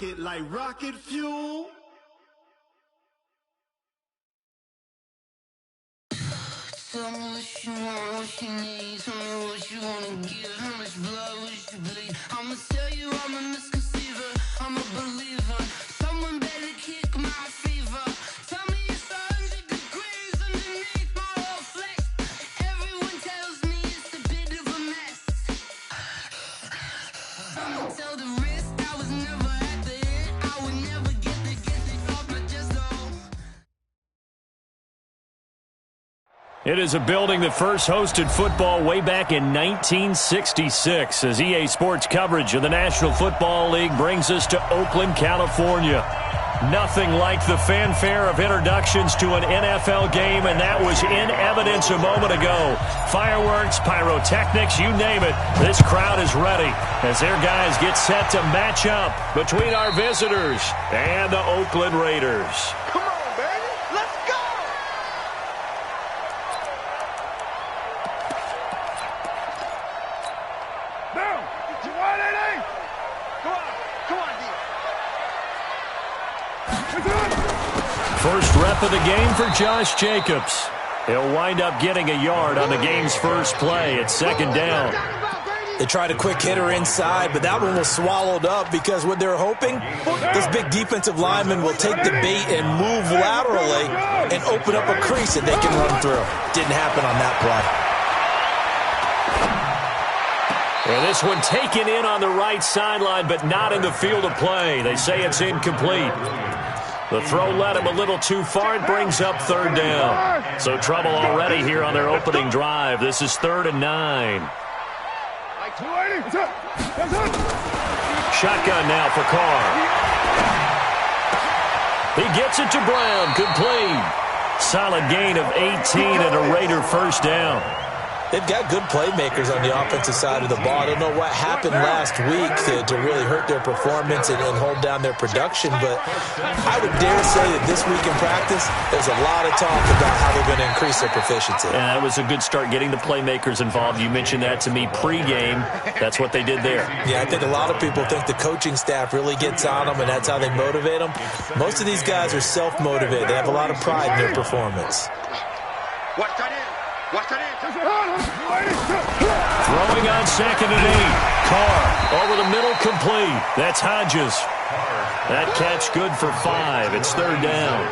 it like rocket fuel. Tell me what you want, what you need. Tell me what you wanna give. How much blood would you bleed? I'ma tell you I'm a misconceiver. I'm a believer. Someone better kick my fever. Tell me it's 100 degrees underneath my whole flesh. Everyone tells me it's a bit of a mess. Someone tell the risk I was never at the end. I would never get it off my chest though. It is a building that first hosted football way back in 1966 as EA Sports coverage of the National Football League brings us to Oakland, California. Nothing like the fanfare of introductions to an NFL game, and that was in evidence a moment ago. Fireworks, pyrotechnics, you name it. This crowd is ready as their guys get set to match up between our visitors and the Oakland Raiders. Come on, baby. Let's go. Down. You want it, Come on, D. First rep of the game for Josh Jacobs. He'll wind up getting a yard on the game's first play. It's second down. They tried a quick hitter inside, but that one was swallowed up because what they're hoping, this big defensive lineman will take the bait and move laterally and open up a crease that they can run through. Didn't happen on that play. And this one taken in on the right sideline, but not in the field of play. They say it's incomplete. The throw led him a little too far. It brings up third down. So trouble already here on their opening drive. This is 3rd and 9. Shotgun now for Carr. He gets it to Brown. Complete. Solid gain of 18 and a Raider first down. They've got good playmakers on the offensive side of the ball. I don't know what happened last week to really hurt their performance and hold down their production, but I would dare say that this week in practice, there's a lot of talk about how they're going to increase their proficiency. Yeah, that was a good start getting the playmakers involved. You mentioned that to me pregame. That's what they did there. Yeah, I think a lot of people think the coaching staff really gets on them, and that's how they motivate them. Most of these guys are self-motivated. They have a lot of pride in their performance. Watch that in. Watch that in. Throwing on 2nd and 8. Carr over the middle, complete. That's Hodges. That catch good for 5. It's 3rd down.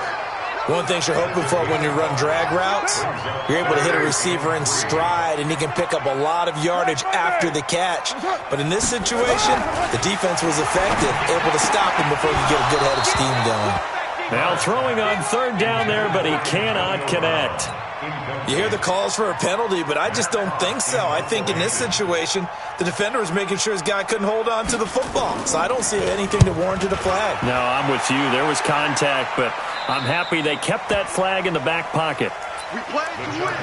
One thing you're hoping for when you run drag routes, you're able to hit a receiver in stride, and he can pick up a lot of yardage after the catch. But in this situation, the defense was effective, able to stop him before you get a good head of steam going. Now throwing on 3rd down there, but he cannot connect. You hear the calls for a penalty, but I just don't think so. I think in this situation, the defender was making sure his guy couldn't hold on to the football. So I don't see anything that warranted a flag. No, I'm with you. There was contact, but I'm happy they kept that flag in the back pocket. We play to win.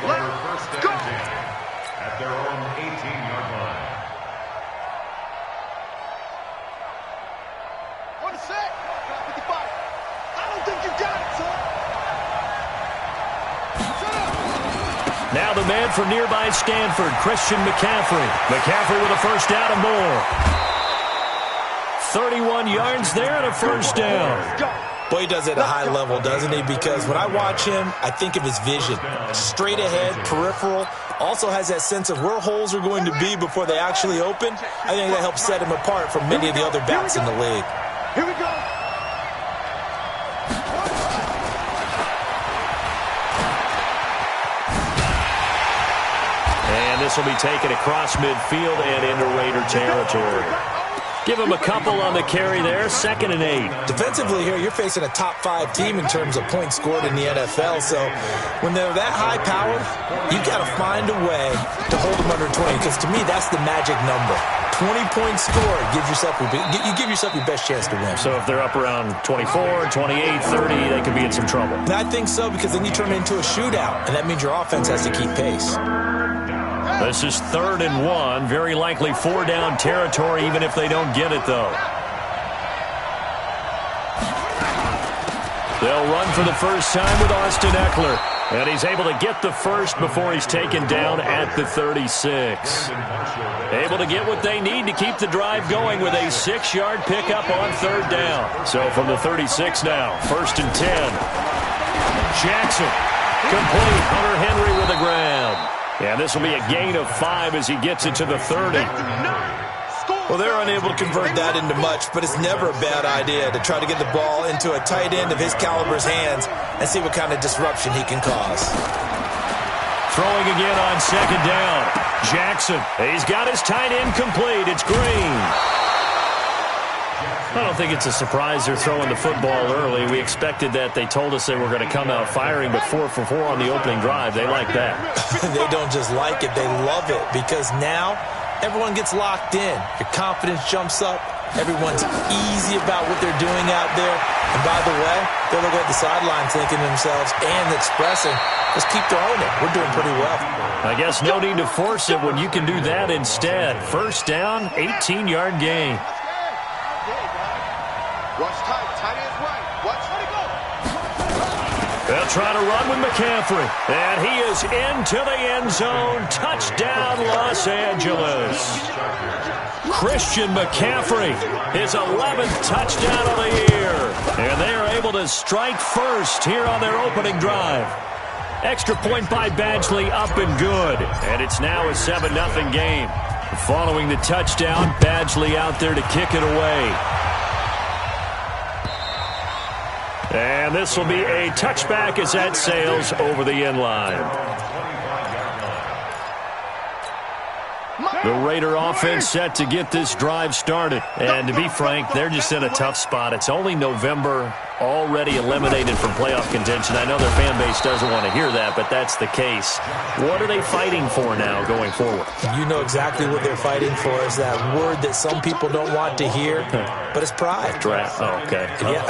Let's go. At their own 18-yard line. On the set. 55. I don't think you got it, son. Now the man from nearby Stanford, Christian McCaffrey. McCaffrey with a first down and more. 31 yards there and a first down. Boy, he does it at a high level, doesn't he? Because when I watch him, I think of his vision. Straight ahead, peripheral. Also has that sense of where holes are going to be before they actually open. I think that helps set him apart from many of the other backs in the league. Here we go. And this will be taken across midfield and into Raider territory. Give him a couple on the carry there. 2nd and 8. Defensively here, you're facing a top 5 team in terms of points scored in the NFL. So when they're that high powered, you got to find a way to hold them under 20. Because to me, that's the magic number. 20 points scored. You give yourself your best chance to win. So if they're up around 24, 28, 30, they could be in some trouble. And I think so, because then you turn it into a shootout. And that means your offense has to keep pace. This is 3rd and 1. Very likely 4-down territory, even if they don't get it, though. They'll run for the first time with Austin Eckler. And he's able to get the first before he's taken down at the 36. Able to get what they need to keep the drive going with a 6-yard pickup on third down. So from the 36 now, 1st and 10. Jackson, complete. Hunter Henry with the grab. And this will be a gain of 5 as he gets it to the 30. Well, they're unable to convert that into much, but it's never a bad idea to try to get the ball into a tight end of his caliber's hands and see what kind of disruption he can cause. Throwing again on 2nd down. Jackson, he's got his tight end complete. It's Green. I don't think it's a surprise they're throwing the football early. We expected that. They told us they were going to come out firing, but 4 for 4 on the opening drive. They like that. They don't just like it. They love it because now everyone gets locked in. Your confidence jumps up. Everyone's easy about what they're doing out there. And by the way, they're looking at the sideline thinking to themselves and expressing, let's keep throwing it. We're doing pretty well. I guess no need to force it when you can do that instead. 1st down, 18-yard gain. Watch tight. Tight end's right. Watch. Let it go. They'll try to run with McCaffrey. And he is into the end zone. Touchdown, Los Angeles. Christian McCaffrey, his 11th touchdown of the year. And they are able to strike first here on their opening drive. Extra point by Badgley up and good. And it's now a 7-0 game. Following the touchdown, Badgley out there to kick it away. And this will be a touchback as that sails over the end line. The Raider offense set to get this drive started. And to be frank, they're just in a tough spot. It's only November, already eliminated from playoff contention. I know their fan base doesn't want to hear that, but that's the case. What are they fighting for now going forward? You know exactly what they're fighting for is that word that some people don't want to hear, but it's pride. Draft. Oh, okay. Yeah.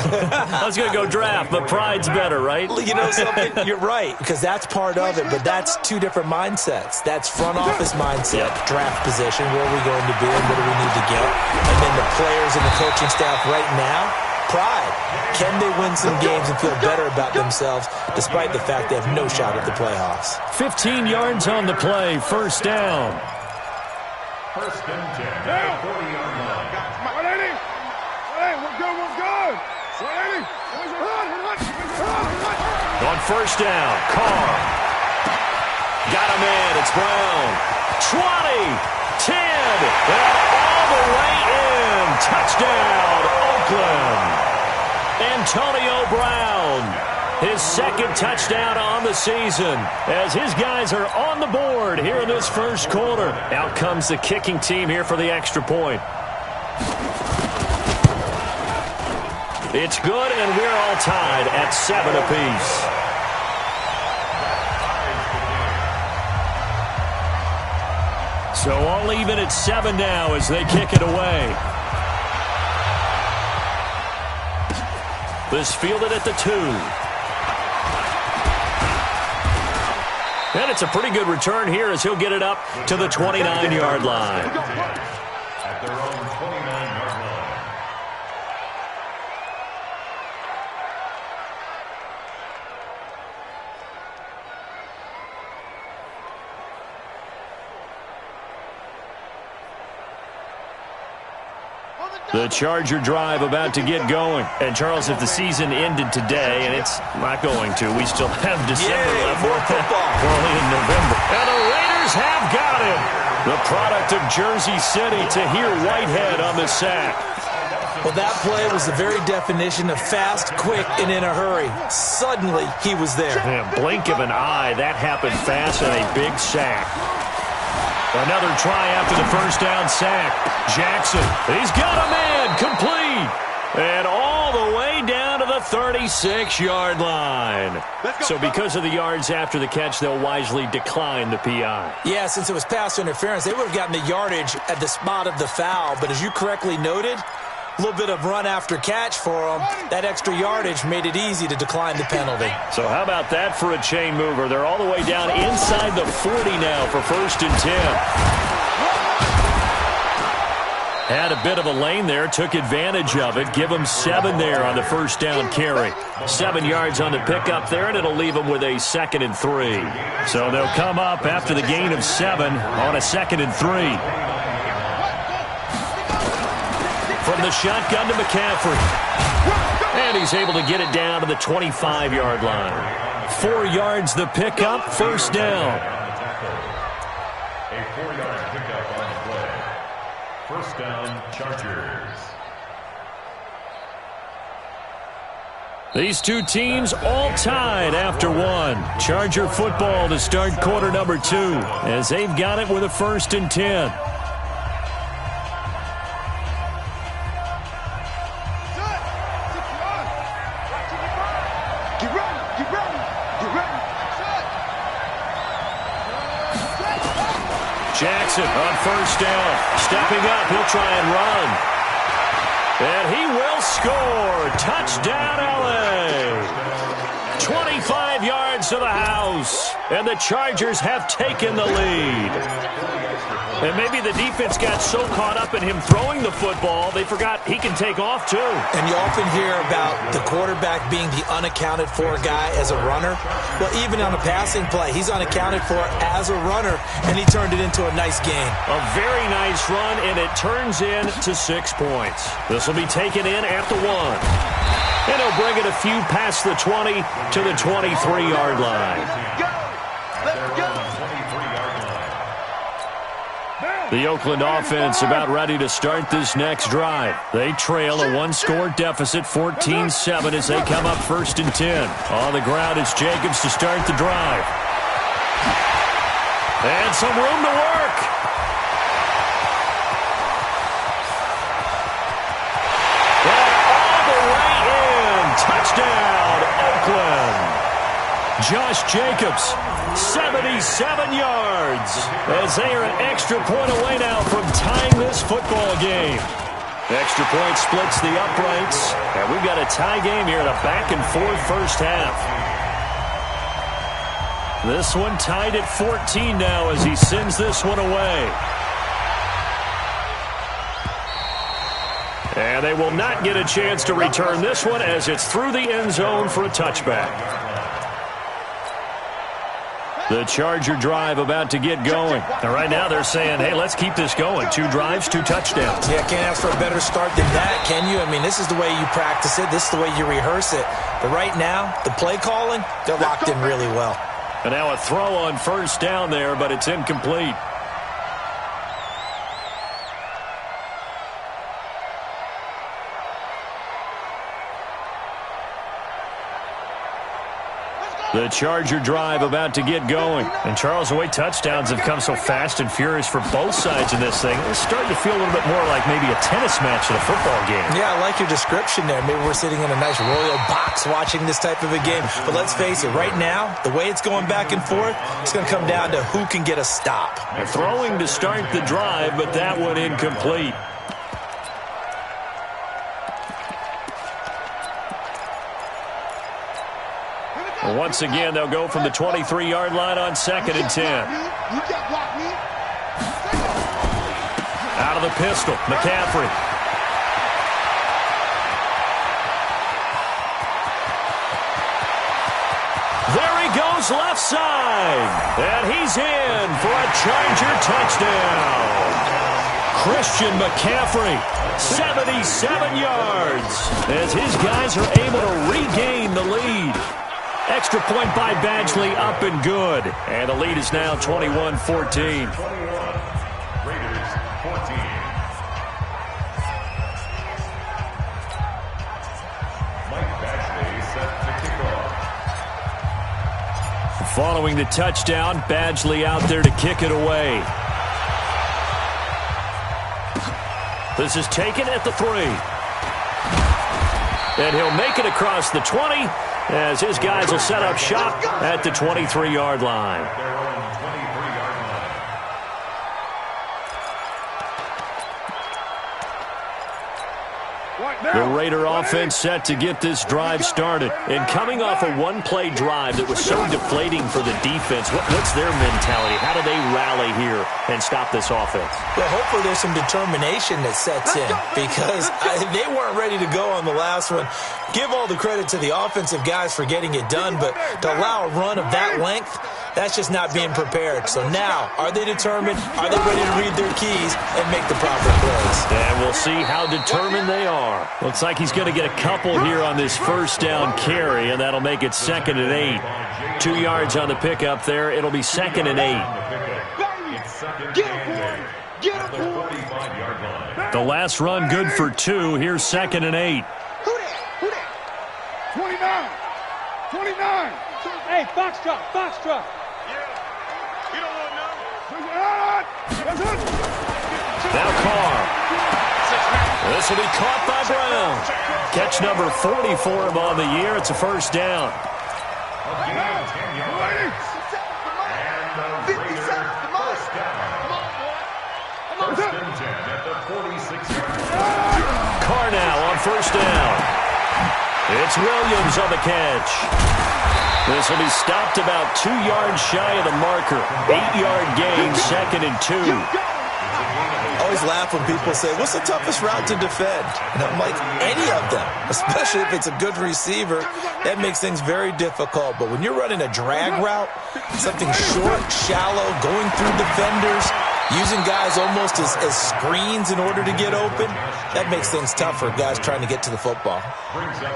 I was going to go draft, but pride's better, right? You know something? You're right, because that's part of it, but that's 2 different mindsets. That's front office mindset, draft position, where are we going to be and what do we need to get? And then the players and the coaching staff right now, pride. Can they win some games and feel better about themselves despite the fact they have no shot at the playoffs? 15 yards on the play, 1st down. 1st and 10 at the 40-yard line. 180. Hey, we're good. We're good. 180. On 1st down, Carr. Got him in. It's Brown. 20, 10, and all the way in. Touchdown, Oakland. Antonio Brown, his 2nd touchdown on the season as his guys are on the board here in this 1st quarter. Out comes the kicking team here for the extra point. It's good, and we're all tied at 7 apiece. So all even at 7 now as they kick it away. This fielded at the 2. And it's a pretty good return here as he'll get it up to the 29-yard line. At their own 29-yard line. The Charger drive about to get going. And, Charles, if the season ended today, and it's not going to, we still have December left. More football. We're only in November. And the Raiders have got him. The product of Jersey City, Tahir Whitehead on the sack. Well, that play was the very definition of fast, quick, and in a hurry. Suddenly, he was there. Man, blink of an eye, that happened fast and a big sack. Another try after the 1st down sack. Jackson, he's got a man, complete. And all the way down to the 36-yard line. So because of the yards after the catch, they'll wisely decline the PI. Yeah, since it was pass interference, they would have gotten the yardage at the spot of the foul. But as you correctly noted, a little bit of run after catch for them. That extra yardage made it easy to decline the penalty. So how about that for a chain mover? They're all the way down inside the 40 now for 1st and 10. Had a bit of a lane there, took advantage of it. Give him 7 there on the first down carry. 7 yards on the pickup there, and it'll leave him with a 2nd and 3. So they'll come up after the gain of 7 on a 2nd and 3. From the shotgun to McCaffrey. And he's able to get it down to the 25-yard line. 4 yards the pickup, first down. A 4-yard pickup on the play. First down, Chargers. These two teams all tied after 1. Charger football to start quarter number 2 as they've got it with a 1st and 10. Jackson on first down. Stepping up, he'll try and run. And he will score. Touchdown, L.A. 25 yards to the house. And the Chargers have taken the lead. And maybe the defense got so caught up in him throwing the football, they forgot he can take off too. And you often hear about the quarterback being the unaccounted for guy as a runner. Well, even on a passing play, he's unaccounted for as a runner, and he turned it into a nice game. A very nice run, and it turns into 6 points. This will be taken in at the 1. And he'll bring it a few past the 20 to the 23-yard line. Let's go. The Oakland offense about ready to start this next drive. They trail a 1-score deficit, 14-7 as they come up 1st and 10. On the ground, it's Jacobs to start the drive. And some room to work. And all the way in. Touchdown, Oakland. Josh Jacobs, 77 yards, as they are an extra point away now from tying this football game. Extra point splits the uprights, and we've got a tie game here in a back-and-forth first half. This one tied at 14 now as he sends this one away. And they will not get a chance to return this one as it's through the end zone for a touchback. The Charger drive about to get going. And right now they're saying, hey, let's keep this going. 2 drives, 2 touchdowns. Yeah, can't ask for a better start than that, can you? I mean, this is the way you practice it. This is the way you rehearse it. But right now, the play calling, they're locked in really well. And now a throw on first down there, but it's incomplete. The Charger drive about to get going. And, Charles, the way touchdowns have come so fast and furious for both sides in this thing, it's starting to feel a little bit more like maybe a tennis match than a football game. Yeah, I like your description there. Maybe we're sitting in a nice royal box watching this type of a game. But let's face it, right now, the way it's going back and forth, it's going to come down to who can get a stop. They're throwing to start the drive, but that one incomplete. Once again, they'll go from the 23-yard line on 2nd and 10. Out of the pistol, McCaffrey. There he goes left side. And he's in for a Charger touchdown. Christian McCaffrey, 77 yards, as his guys are able to regain the lead. Extra point by Badgley, up and good. And the lead is now 21-14. Raiders 14. Mike Badgley set to kick off. Following the touchdown, Badgley out there to kick it away. This is taken at the 3. And he'll make it across the 20. As his guys will set up shop at the 23-yard line. The Raider offense set to get this drive started. And coming off a one-play drive that was so deflating for the defense, what's their mentality? How do they rally here and stop this offense? Well, hopefully there's some determination that sets in because they weren't ready to go on the last one. Give all the credit to the offensive guys for getting it done, but to allow a run of that length, that's just not being prepared. So now, are they determined? Are they ready to read their keys and make the proper plays? And we'll see how determined they are. Looks like he's going to get a couple here on this first down carry, and that'll make it 2nd and 8. 2 yards on the pickup there. It'll be 2nd and 8. The last run good for 2. Here's 2nd and 8. Who that? 29. 29. Hey, box truck. Yeah. You don't want to know. Now Carr. This will be caught by Brown. Catch number 40 for him on the year. It's a first down. Carr now on first down. It's Williams on the catch. This will be stopped about 2 yards shy of the marker. 8-yard gain, 2nd and 2. I always laugh when people say, what's the toughest route to defend? And I'm like, any of them, especially if it's a good receiver. That makes things very difficult. But when you're running a drag route, something short, shallow, going through defenders, using guys almost as screens in order to get open, that makes things tough for guys trying to get to the football.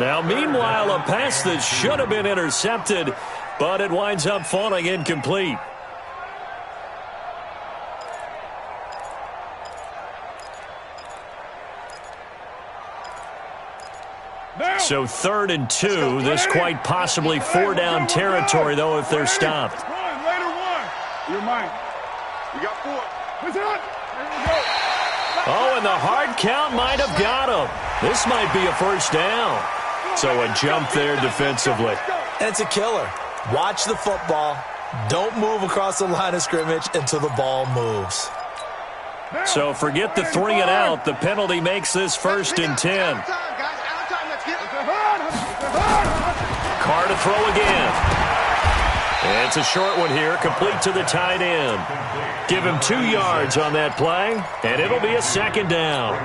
Now, meanwhile, a pass that should have been intercepted, but it winds up falling incomplete. So 3rd and 2. This quite possibly 4-down territory, though, if they're stopped. You're mine. You got 4. Oh, and the hard count might have got him. This might be a first down. So a jump there defensively. And it's a killer. Watch the football. Don't move across the line of scrimmage until the ball moves. So forget the 3 and out. The penalty makes this 1st and 10. Carr to throw again. It's a short one here, complete to the tight end. Give him 2 yards on that play, and it'll be a 2nd down.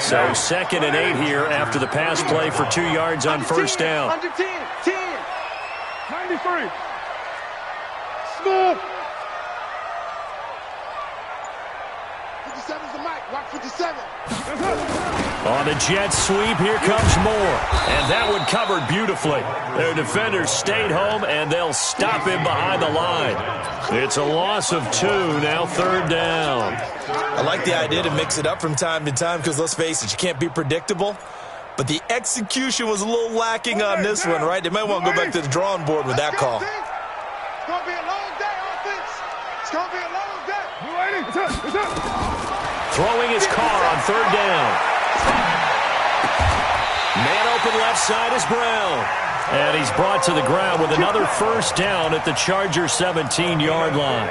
So 2nd and 8 here after the pass play for 2 yards on first down. 110, 10, 93. Smooth. 57's the mic. Rock 57. On the jet sweep, here comes more. And that one covered beautifully. Their defenders stayed home, and they'll stop him behind the line. It's a loss of 2, now 3rd down. I like the idea to mix it up from time to time because, let's face it, you can't be predictable. But the execution was a little lacking on this one, right? They might want to go back to the drawing board with that call. It's going to be a long day, offense. It's going to be a long day. It's up. Throwing his Carr on 3rd down. Man open left side is Brown. And he's brought to the ground with another first down at the Chargers' 17-yard line.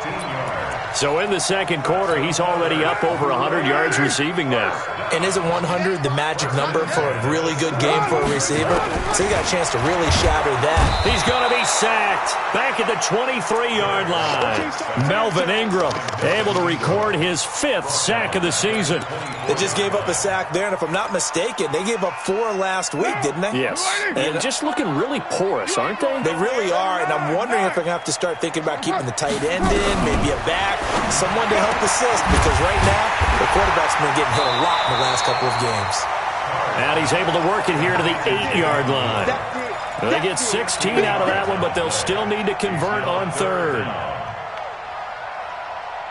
So in the second quarter, he's already up over 100 yards receiving now. And isn't 100 the magic number for a really good game for a receiver? So he got a chance to really shatter that. He's going to be sacked back at the 23-yard line. Melvin Ingram able to record his 5th sack of the season. They just gave up a sack there, and if I'm not mistaken, they gave up 4 last week, didn't they? Yes. And just looking really porous, aren't they? They really are, and I'm wondering if I'm going to have to start thinking about keeping the tight end in, maybe a back, someone to help assist, because right now, the quarterback's been getting hit a lot in the last couple of games. And he's able to work it here to the 8-yard line. They get 16 out of that one, but they'll still need to convert on 3rd.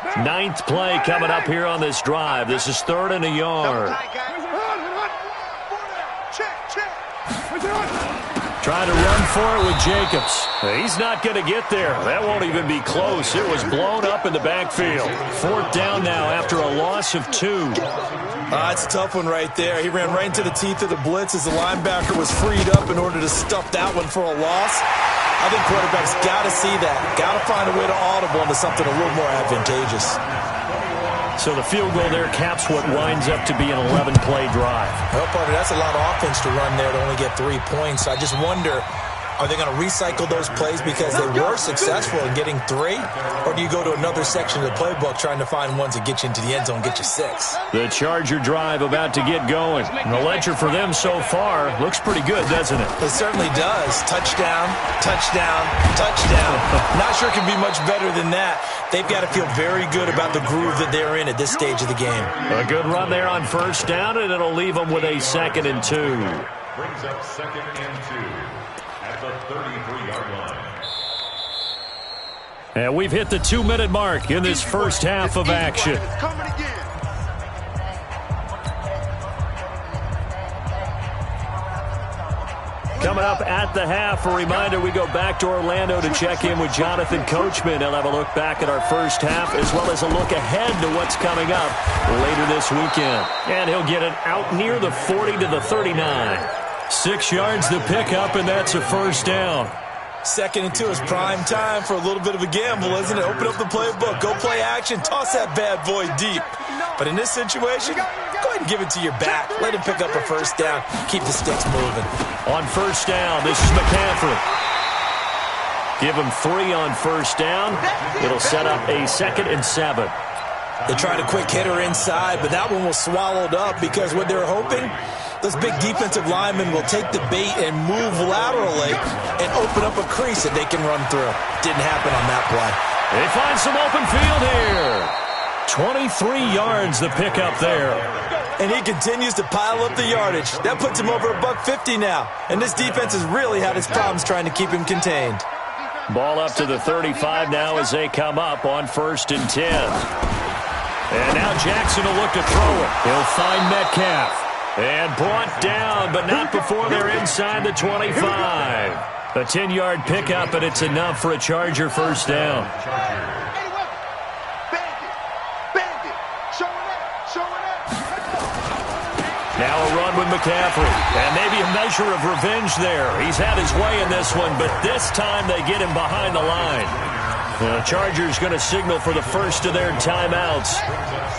9th play coming up here on this drive. This is 3rd and a yard. Trying to run for it with Jacobs. He's not going to get there. That won't even be close. It was blown up in the backfield. 4th down now after a loss of 2. It's a tough one right there. He ran right into the teeth of the blitz as the linebacker was freed up in order to stuff that one for a loss. I think quarterbacks got to see that. Got to find a way to audible into something a little more advantageous. So the field goal there caps what winds up to be an 11-play drive. Well, partner, that's a lot of offense to run there to only get 3 points. I just wonder, are they going to recycle those plays because they were successful in getting 3? Or do you go to another section of the playbook trying to find ones that get you into the end zone and get you 6? The Charger drive about to get going. And the ledger for them so far looks pretty good, doesn't it? It certainly does. Touchdown, touchdown, touchdown. Not sure it can be much better than that. They've got to feel very good about the groove that they're in at this stage of the game. A good run there on first down, and it'll leave them with a 2nd and 2. Brings up 2nd and 2. At the 33-yard line. And we've hit the 2-minute mark in this first half of action. Coming up at the half, a reminder, we go back to Orlando to check in with Jonathan Coachman. He'll have a look back at our first half as well as a look ahead to what's coming up later this weekend. And he'll get it out near the 40 to the 39. 6 yards to pick up, and that's a first down. 2nd and 2 is prime time for a little bit of a gamble, isn't it? Open up the playbook, go play action, toss that bad boy deep. But in this situation, go ahead and give it to your back. Let him pick up a first down. Keep the sticks moving. On first down, this is McCaffrey. Give him 3 on first down. It'll set up a 2nd and 7. They tried a quick hitter inside, but that one was swallowed up because what they're hoping, those big defensive linemen will take the bait and move laterally and open up a crease that they can run through. Didn't happen on that play. They find some open field here. 23 yards to pick up there. And he continues to pile up the yardage. That puts him over $150 now. And this defense has really had its problems trying to keep him contained. Ball up to the 35 now as they come up on 1st and 10. And now Jackson will look to throw it. He'll find Metcalf. And brought down, but not before they're inside the 25. A 10-yard pickup, and it's enough for a Charger first down. Now a run with McCaffrey. And maybe a measure of revenge there. He's had his way in this one, but this time they get him behind the line. The Chargers going to signal for the first of their timeouts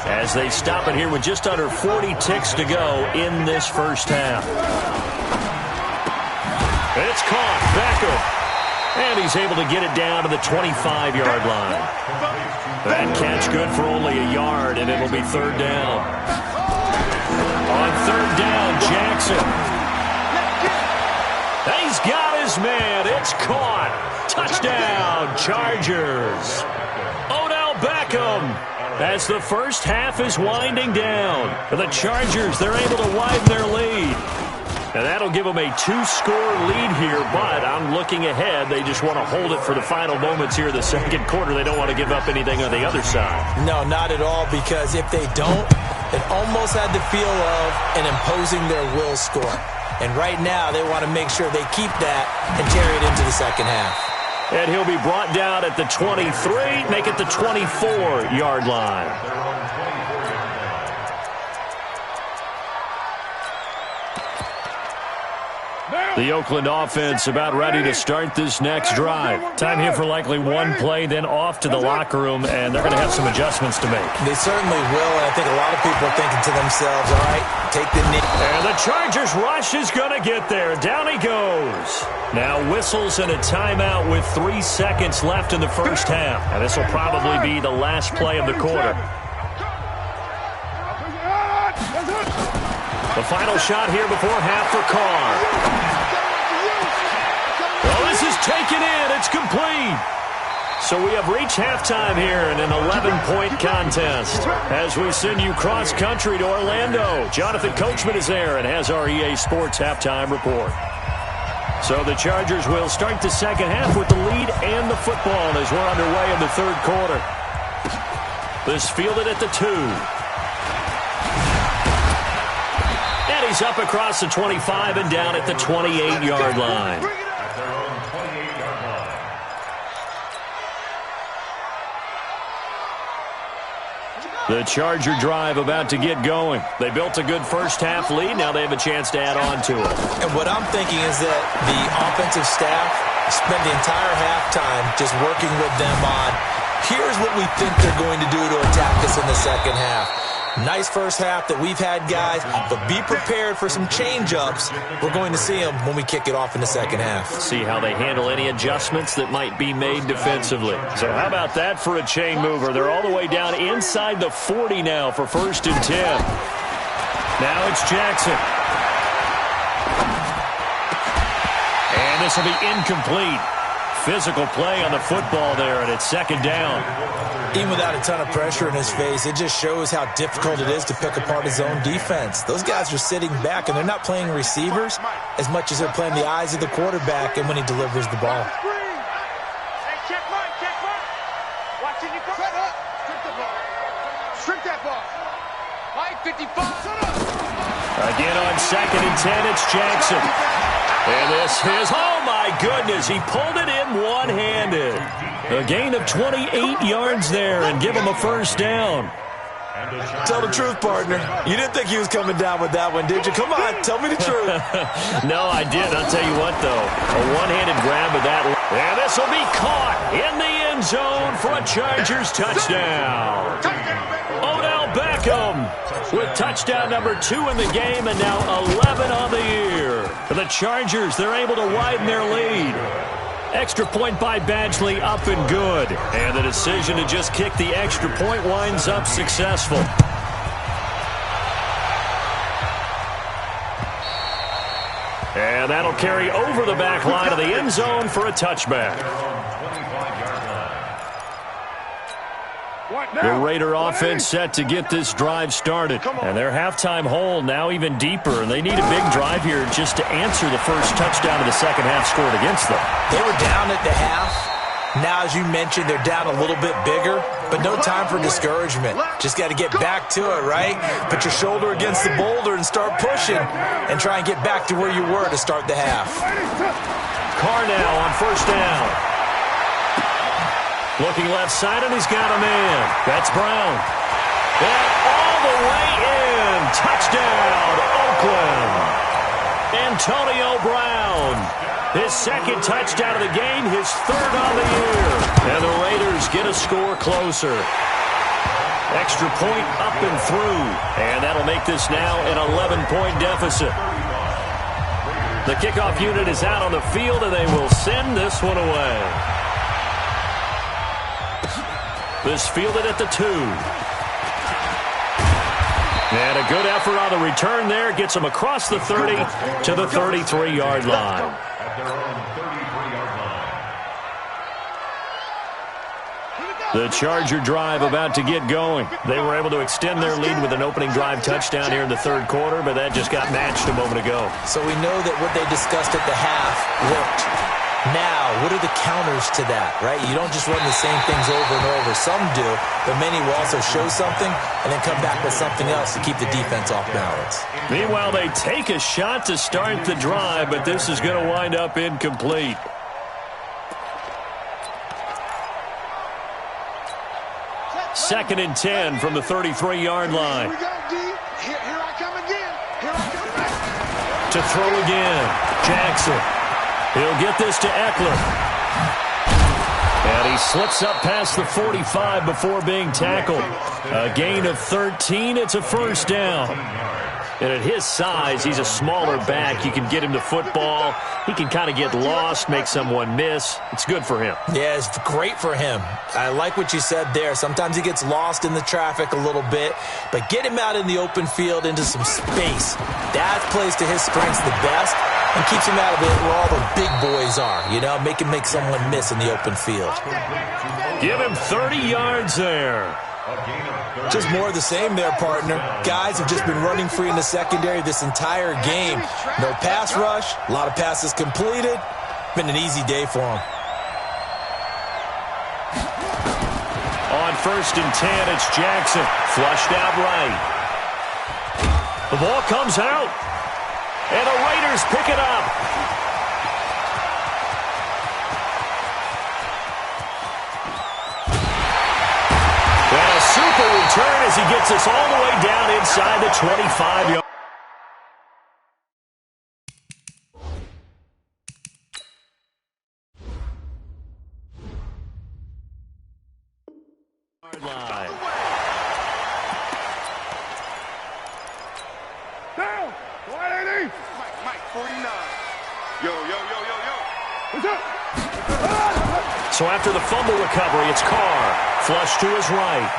as they stop it here with just under 40 ticks to go in this first half. It's caught. Beckham. And he's able to get it down to the 25-yard line. That catch good for only a yard, and it'll be 3rd down. On 3rd down, Jackson. He's got his man. It's caught. Touchdown, Chargers. Odell Beckham. As the first half is winding down. The Chargers, they're able to widen their lead. And that'll give them a 2-score lead here, but I'm looking ahead. They just want to hold it for the final moments here in the 2nd quarter. They don't want to give up anything on the other side. No, not at all, because if they don't, it almost had the feel of an imposing their will score. And right now, they want to make sure they keep that and carry it into the 2nd half. And he'll be brought down at the 23, make it the 24-yard line. The Oakland offense about ready to start this next drive. Time here for likely one play, then off to the locker room, and they're going to have some adjustments to make. They certainly will, and I think a lot of people are thinking to themselves, all right, take the knee. And the Chargers rush is going to get there. Down he goes. Now whistles and a timeout with 3 seconds left in the first half. And this will probably be the last play of the quarter. The final shot here before half for Carr. Well, this is taken in. It's complete. So we have reached halftime here in an 11-point contest. As we send you cross-country to Orlando, Jonathan Coachman is there and has our EA Sports halftime report. So the Chargers will start the second half with the lead and the football as we're underway in the 3rd quarter. This fielded at the 2. And he's up across the 25 and down at the 28-yard line. The Charger drive about to get going. They built a good first half lead. Now they have a chance to add on to it. And what I'm thinking is that the offensive staff spent the entire halftime just working with them on here's what we think they're going to do to attack us in the second half. Nice first half that we've had, guys, but be prepared for some change-ups. We're going to see them when we kick it off in the second half. See how they handle any adjustments that might be made defensively. So how about that for a chain mover? They're all the way down inside the 40 now for 1st and 10. Now it's Jackson. And this will be incomplete. Physical play on the football there, and it's 2nd down. Even without a ton of pressure in his face, it just shows how difficult it is to pick apart his own defense. Those guys are sitting back, and they're not playing receivers as much as they're playing the eyes of the quarterback and when he delivers the ball. Hey, check mark. Watching you. Set up. Strip the ball. Strip that ball. Mike, 55. Set up. Again on 2nd and 10, it's Jackson. And this is, oh my goodness, he pulled it in one-handed. A gain of 28 yards there and give him a 1st down. Tell the truth, partner. You didn't think he was coming down with that one, did you? Come on, tell me the truth. No, I did. I'll tell you what, though. A one-handed grab of that. And this will be caught in the end zone for a Chargers touchdown. Odell Beckham with touchdown number 2 in the game and now 11 on the year. For the Chargers, they're able to widen their lead. Extra point by Badgley, up and good. And the decision to just kick the extra point winds up successful. And that'll carry over the back line of the end zone for a touchback. The Raider offense set to get this drive started. And their halftime hole now even deeper. And they need a big drive here just to answer the first touchdown of the second half scored against them. They were down at the half. Now, as you mentioned, they're down a little bit bigger, but no time for discouragement. Just got to get back to it, right? Put your shoulder against the boulder and start pushing and try and get back to where you were to start the half. Carr now on 1st down. Looking left side, and he's got a man. That's Brown. And all the way in. Touchdown, Oakland. Antonio Brown. His 2nd touchdown of the game, his 3rd on the year. And the Raiders get a score closer. Extra point up and through. And that'll make this now an 11-point deficit. The kickoff unit is out on the field, and they will send this one away. This fielded at the 2. And a good effort on the return there. Gets him across the 30 to the 33-yard line. The Charger drive about to get going. They were able to extend their lead with an opening drive touchdown here in the 3rd quarter, but that just got matched a moment ago. So we know that what they discussed at the half worked. Now, what are the counters to that, right? You don't just run the same things over and over. Some do, but many will also show something and then come back with something else to keep the defense off balance. Meanwhile, they take a shot to start the drive, but this is going to wind up incomplete. Second and 10 from the 33-yard line. Here we go, D. Here I come again. Here I come back. To throw again, Jackson. He'll get this to Eckler. And he slips up past the 45 before being tackled. A gain of 13. It's a 1st down. And at his size, he's a smaller back. You can get him to football. He can kind of get lost, make someone miss. It's good for him. Yeah, it's great for him. I like what you said there. Sometimes he gets lost in the traffic a little bit, but get him out in the open field into some space. That plays to his strengths the best and keeps him out of it where all the big boys are, you know, make someone miss in the open field. Give him 30 yards there. Just more of the same there, partner. Guys have just been running free in the secondary this entire game. No pass rush, a lot of passes completed. Been an easy day for them. On 1st and 10, it's Jackson. Flushed out right. The ball comes out. And the Raiders pick it up. And a super return as he gets us all the way down inside the 25-yard. Line. Down! 180! Mike, 49. Yo. What's up? So after the fumble recovery, it's Carr. Flush to his right.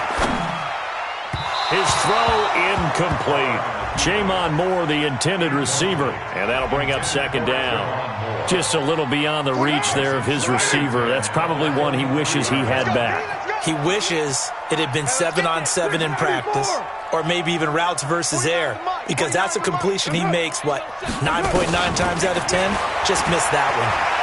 His throw incomplete. Jamon Moore, the intended receiver. And that'll bring up second down. Just a little beyond the reach there of his receiver. That's probably one he wishes he had back. He wishes it had been 7-on-7 in practice, or maybe even routes versus air, because that's a completion he makes, 9.9 times out of 10? Just missed that one.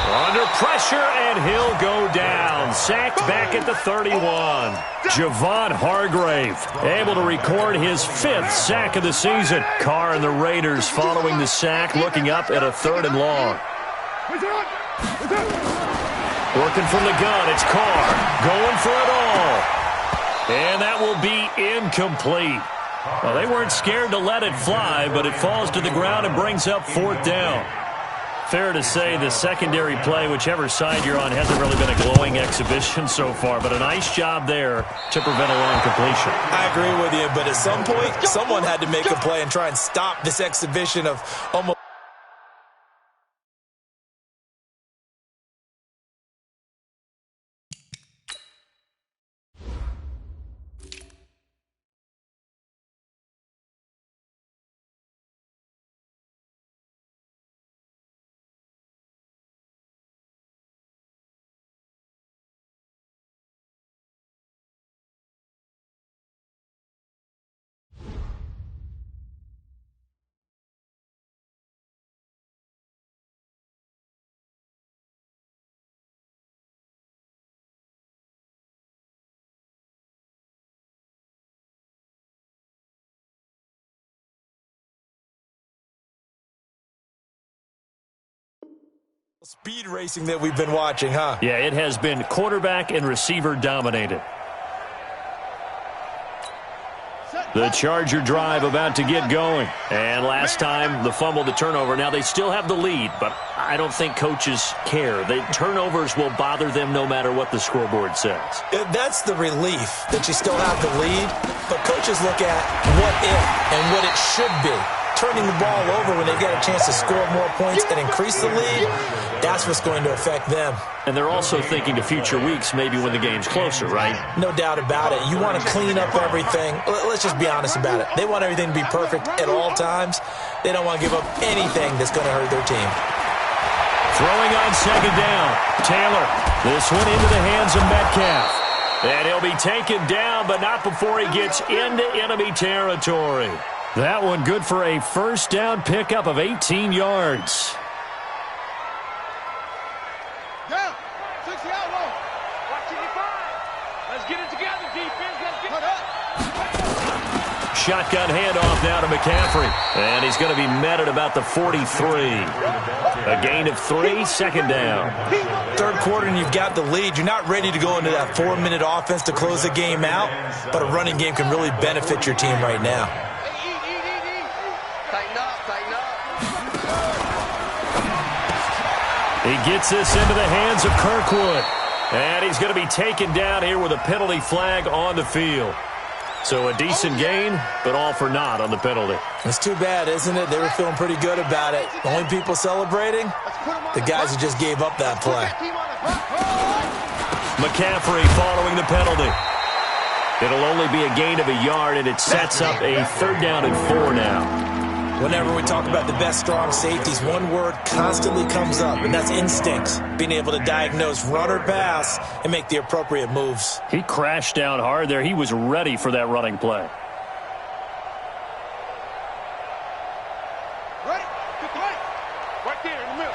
Under pressure, and he'll go down. Sacked back at the 31. Javon Hargrave able to record his 5th sack of the season. Carr and the Raiders following the sack, looking up at a 3rd and long. Working from the gun, it's Carr. Going for it all. And that will be incomplete. Well, they weren't scared to let it fly, but it falls to the ground and brings up 4th down. Fair to say the secondary play, whichever side you're on, hasn't really been a glowing exhibition so far, but a nice job there to prevent a long completion. I agree with you, but at some point, someone had to make a play and try and stop this exhibition of almost... speed racing that we've been watching, huh? Yeah, it has been quarterback and receiver dominated. The Charger drive about to get going. And last time, the fumble, the turnover. Now, they still have the lead, but I don't think coaches care. The turnovers will bother them no matter what the scoreboard says. That's the relief, that you still have the lead. But coaches look at what if and what it should be. Turning the ball over when they get a chance to score more points and increase the lead, that's what's going to affect them. And they're also thinking to future weeks, maybe when the game's closer, right? No doubt about it. You want to clean up everything. Let's just be honest about it. They want everything to be perfect at all times. They don't want to give up anything that's going to hurt their team. Throwing on second down. Taylor. This one into the hands of Metcalf. And he'll be taken down, but not before he gets into enemy territory. That one good for a first down pickup of 18 yards. Down. 60 out low. Watching you five. Let's get it together, defense. Let's get it up. Shotgun handoff now to McCaffrey. And he's going to be met at about the 43. A gain of 3, second down. Third quarter and you've got the lead. You're not ready to go into that 4-minute offense to close the game out, but a running game can really benefit your team right now. He gets this into the hands of Kirkwood. And he's going to be taken down here with a penalty flag on the field. So a decent gain, but all for naught on the penalty. It's too bad, isn't it? They were feeling pretty good about it. The only people celebrating, the guys who just gave up that play. McCaffrey following the penalty. It'll only be a gain of a yard, and it sets up a 3rd down and 4 now. Whenever we talk about the best strong safeties, one word constantly comes up, and that's instinct. Being able to diagnose run or pass and make the appropriate moves. He crashed down hard there. He was ready for that running play. Ready? Get the right. Right there in the middle.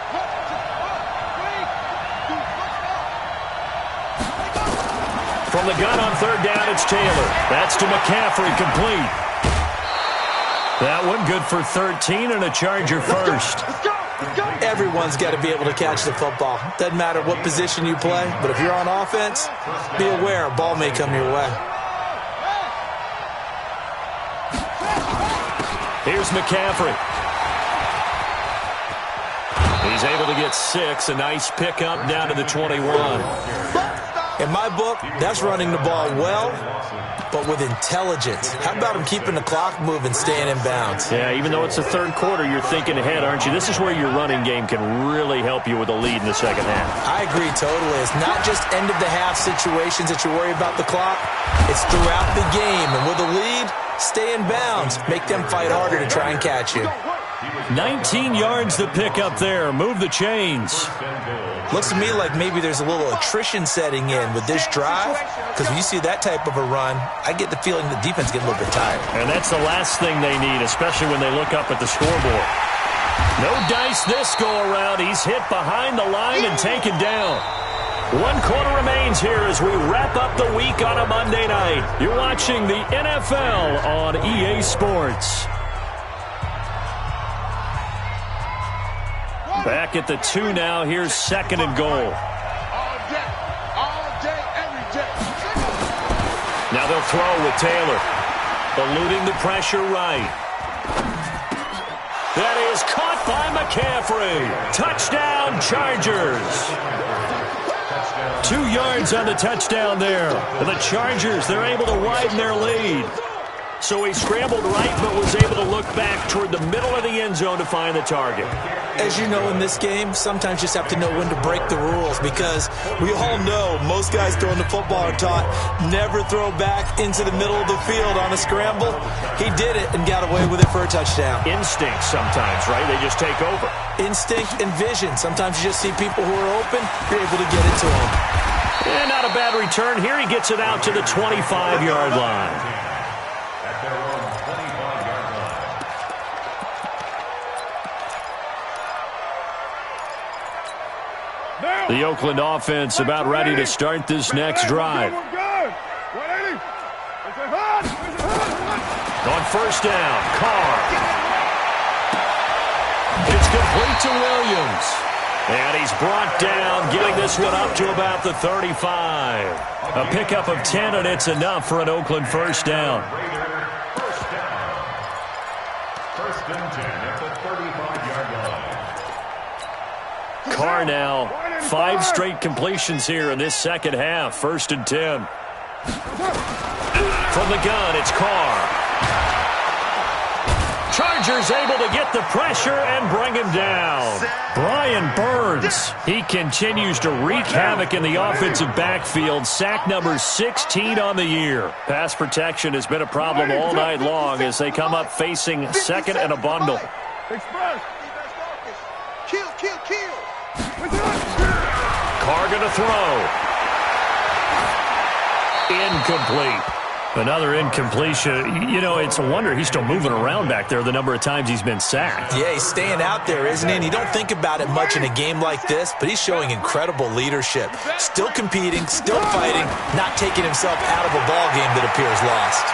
From the gun on 3rd down, it's Taylor. That's to McCaffrey, complete. That one good for 13 and a Charger first. Let's go. Everyone's got to be able to catch the football. Doesn't matter what position you play, but if you're on offense, be aware a ball may come your way. Here's McCaffrey. He's able to get 6. A nice pickup down to the 21. In my book, that's running the ball well, but with intelligence. How about him keeping the clock moving, staying in bounds? Yeah, even though it's the third quarter, you're thinking ahead, aren't you? This is where your running game can really help you with a lead in the second half. I agree totally. It's not just end-of-the-half situations that you worry about the clock. It's throughout the game. And with a lead, stay in bounds. Make them fight harder to try and catch you. 19 yards to pick up there. Move the chains. Looks to me like maybe there's a little attrition setting in with this drive, because when you see that type of a run, I get the feeling the defense get a little bit tired. And that's the last thing they need, especially when they look up at the scoreboard. No dice this go-around. He's hit behind the line and taken down. 1 quarter remains here as we wrap up the week on a Monday night. You're watching the NFL on EA Sports. Back at the 2 now. Here's 2nd and goal. All day, every day. Now they'll throw with Taylor. Eluding the pressure right. That is caught by McCaffrey. Touchdown, Chargers. 2 yards on the touchdown there. And the Chargers, they're able to widen their lead. So he scrambled right but was able to look back toward the middle of the end zone to find the target. As you know, in this game, sometimes you just have to know when to break the rules, because we all know most guys throwing the football are taught never throw back into the middle of the field on a scramble. He did it and got away with it for a touchdown. Instinct sometimes, right? They just take over. Instinct and vision. Sometimes you just see people who are open, you're able to get it to them. And not a bad return. Here he gets it out to the 25-yard line. At their own 25-yard line. The Oakland offense about ready to start this next drive. We're good. 180. On first down, Carr. It's complete to Williams. And he's brought down, getting this one up to about the 35. A pickup of 10, and it's enough for an Oakland first down. First and 10 at the 35-yard line. Carr now, 5 straight completions here in this second half. First and 10. From the gun, it's Carr. Chargers able to get the pressure and bring him down. Brian Burns, he continues to wreak havoc in the offensive backfield. Sack number 16 on the year. Pass protection has been a problem all night long as they come up facing second and a bundle. Express. Kill. Carr going to throw. Incomplete. Another incompletion. You know, it's a wonder he's still moving around back there the number of times he's been sacked. Yeah, he's staying out there, isn't he? And you don't think about it much in a game like this, but he's showing incredible leadership. Still competing, still fighting, not taking himself out of a ball game that appears lost.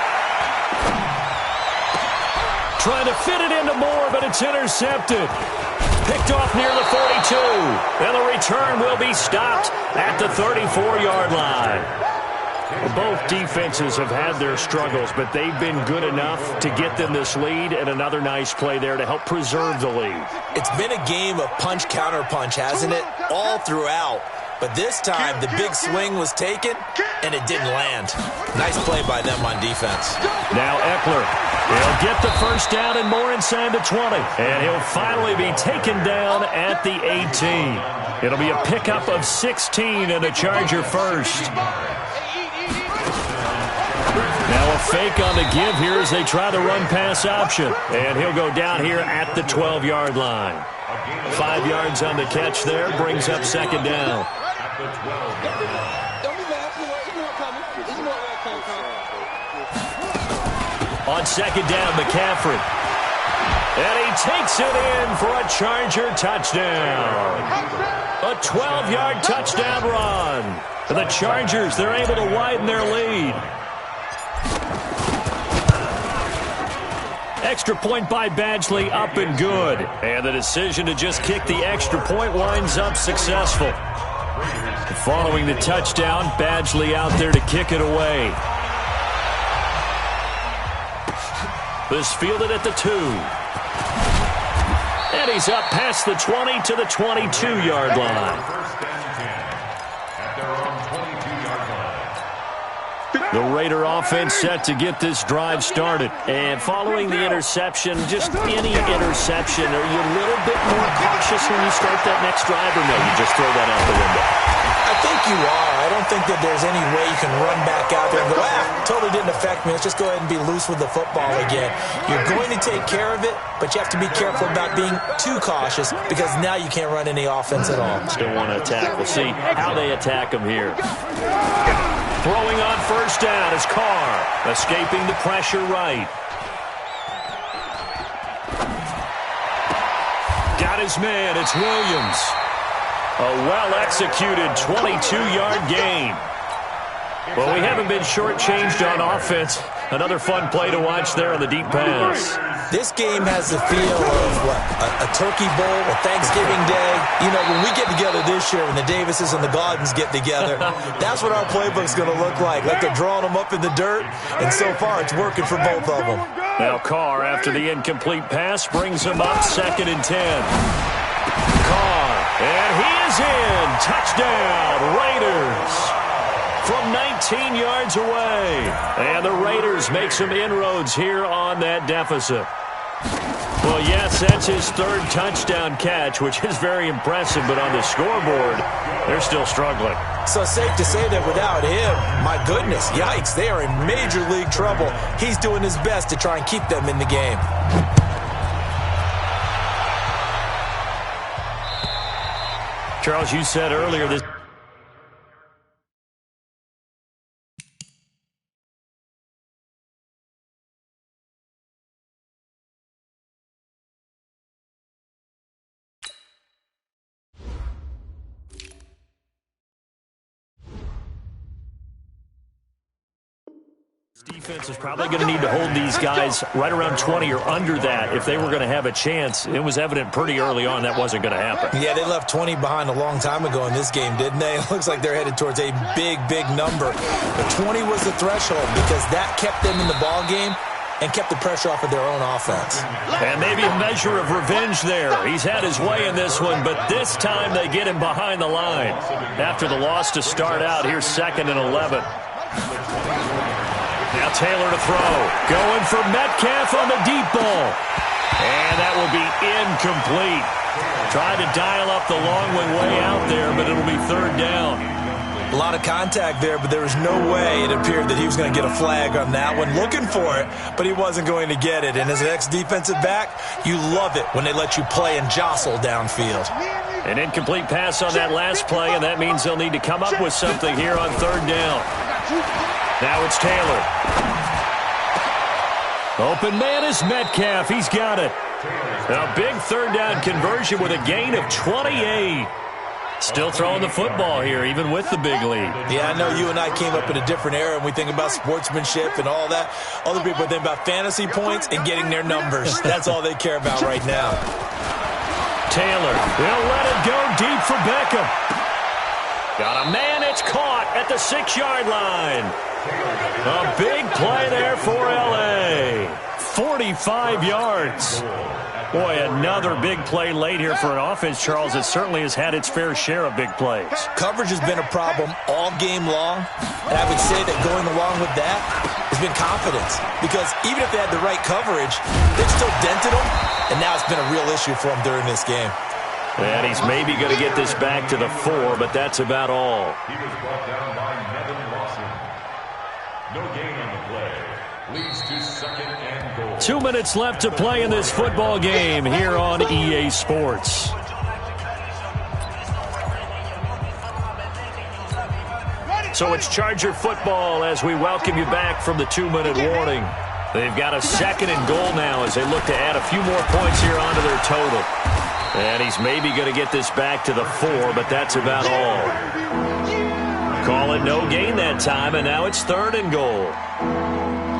Trying to fit it into Moore, but it's intercepted. Picked off near the 42. And the return will be stopped at the 34-yard line. Both defenses have had their struggles, but they've been good enough to get them this lead, and another nice play there to help preserve the lead. It's been a game of punch-counter-punch, hasn't it? All throughout. But this time, the big swing was taken, and it didn't land. Nice play by them on defense. Now Eckler. He'll get the first down and more inside the 20. And he'll finally be taken down at the 18. It'll be a pickup of 16 and a Charger first. Now a fake on the give here as they try the run-pass option. And he'll go down here at the 12-yard line. 5 yards on the catch there, brings up second down. On second down, McCaffrey. And he takes it in for a Charger touchdown. A 12-yard touchdown run. And the Chargers, they're able to widen their lead. Extra point by Badgley, up and good. And the decision to just kick the extra point winds up successful. Following the touchdown, Badgley out there to kick it away. This fielded at the 2. And he's up past the 20 to the 22-yard line. First and 10 at their own 22-yard The Raider offense set to get this drive started. And following the interception, just any interception, are you a little bit more cautious when you start that next drive, or no, you just throw that out the window? I think you are. I don't think that there's any way you can run back out there and go, totally didn't affect me. Let's just go ahead and be loose with the football again. You're going to take care of it, but you have to be careful about being too cautious because now you can't run any offense at all. Still want to attack. We'll see how they attack them here. Throwing on first down is Carr, escaping the pressure right. Got his man, it's Williams. A well-executed 22-yard gain. Well, we haven't been shortchanged on offense. Another fun play to watch there on the deep pass. This game has the feel of, a turkey bowl, a Thanksgiving day. You know, when we get together this year, when the Davises and the Gaudens get together, that's what our playbook's going to look like. Like they're drawing them up in the dirt, and so far it's working for both of them. Now Carr, after the incomplete pass, brings him up 2nd and 10. Carr, and he is in. Touchdown, Raiders. From 19 yards away. And the Raiders make some inroads here on that deficit. Well, yes, that's his 3rd touchdown catch, which is very impressive, but on the scoreboard, they're still struggling. So safe to say that without him, my goodness, yikes, they are in major league trouble. He's doing his best to try and keep them in the game. Charles, you said earlier this... Defense is probably going to need to hold these guys right around 20 or under that if they were going to have a chance. It was evident pretty early on that wasn't going to happen. Yeah, they left 20 behind a long time ago in this game, didn't they? It looks like they're headed towards a big, big number. But 20 was the threshold because that kept them in the ball game and kept the pressure off of their own offense. And maybe a measure of revenge there. He's had his way in this one, but this time they get him behind the line. After the loss to start out, here's 2nd and 11. Now Taylor to throw. Going for Metcalf on the deep ball. And that will be incomplete. Tried to dial up the long one way out there, but it'll be 3rd down. A lot of contact there, but there was no way it appeared that he was going to get a flag on that one. Looking for it, but he wasn't going to get it. And as an ex-defensive back, you love it when they let you play and jostle downfield. An incomplete pass on that last play, and that means they'll need to come up with something here on 3rd down. Now it's Taylor. Open man is Metcalf. He's got it. A big 3rd down conversion with a gain of 28. Still throwing the football here, even with the big lead. Yeah, I know you and I came up in a different era, and we think about sportsmanship and all that. Other people think about fantasy points and getting their numbers. That's all they care about right now. Taylor will let it go deep for Beckham. Got a man, it's caught at the 6-yard line. A big play there for L.A. 45 yards. Boy, another big play late here for an offense, Charles. It certainly has had its fair share of big plays. Coverage has been a problem all game long, and I would say that going along with that has been confidence. Because even if they had the right coverage, they've still dented them, and now it's been a real issue for them during this game. And he's maybe going to get this back to the 4, but that's about all. He was brought down by Nevin Lawson. No gain on the play. Leads to 2nd and goal. 2 minutes left to play in this football game here on EA Sports. So it's Charger football as we welcome you back from the 2-minute warning. They've got a 2nd and goal now as they look to add a few more points here onto their total. And he's maybe going to get this back to the 4, but that's about all. Call it no gain that time, and now it's 3rd and goal.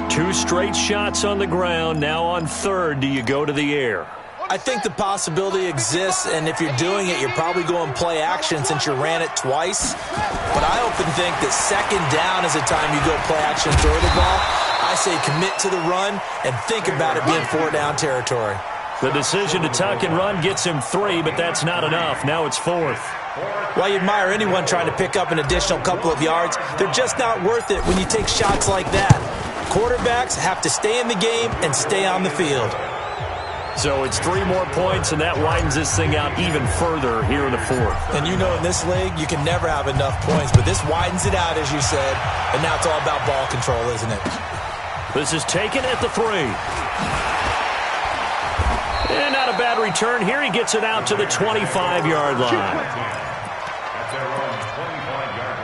2 straight shots on the ground. Now on 3rd, do you go to the air? I think the possibility exists, and if you're doing it, you're probably going play action since you ran it twice. But I often think that 2nd down is a time you go play action, throw the ball. I say commit to the run and think about it being 4-down territory. The decision to tuck and run gets him 3, but that's not enough. Now it's 4th. While you admire anyone trying to pick up an additional couple of yards, they're just not worth it when you take shots like that. Quarterbacks have to stay in the game and stay on the field. So it's 3 more points, and that widens this thing out even further here in the 4th. And you know in this league, you can never have enough points, but this widens it out, as you said, and now it's all about ball control, isn't it? This is taken at the 3. And not a bad return here. He gets it out to the 25-yard line. At their own 25-yard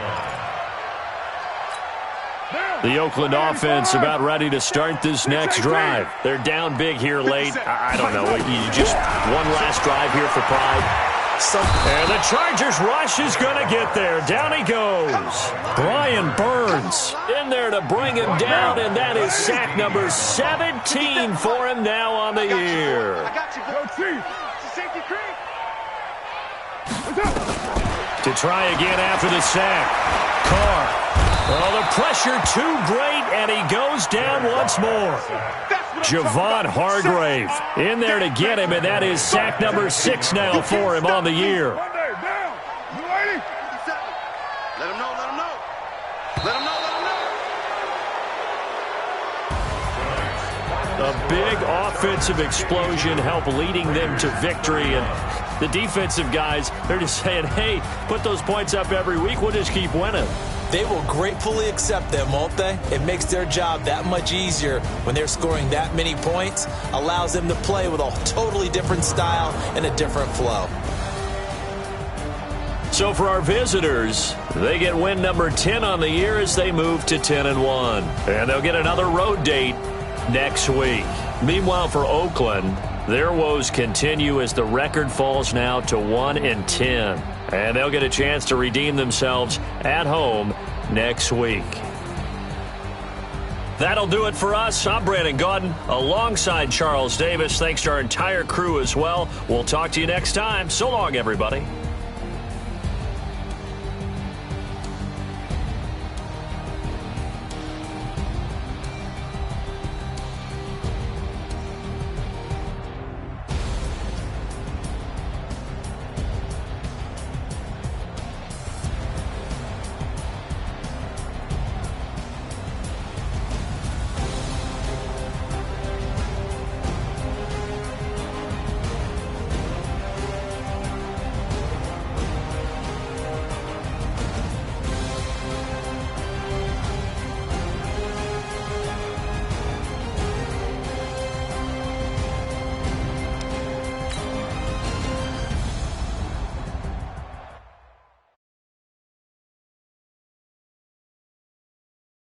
line. The Oakland offense about ready to start this next drive. They're down big here late. I don't know. You just one last drive here for pride. And the Chargers rush is going to get there. Down he goes. Brian Burns in there to bring him down, and that is sack number 17 for him now on the year. I got you, go. Safety creep. To try again after the sack. Carr. Oh, the pressure too great, and he goes down once more. Javon Hargrave in there to get him, and that is sack number 6 now for him on the year. Let him know, let him know. Let him know, let him know. A big offensive explosion helped leading them to victory, and the defensive guys, they're just saying, hey, put those points up every week, we'll just keep winning. They will gratefully accept them, won't they? It makes their job that much easier when they're scoring that many points, allows them to play with a totally different style and a different flow. So for our visitors, they get win number 10 on the year as they move to 10-1. And they'll get another road date next week. Meanwhile, for Oakland, their woes continue as the record falls now to 1-10. And they'll get a chance to redeem themselves at home next week. That'll do it for us. I'm Brandon Gaudin alongside Charles Davis. Thanks to our entire crew as well. We'll talk to you next time. So long, everybody.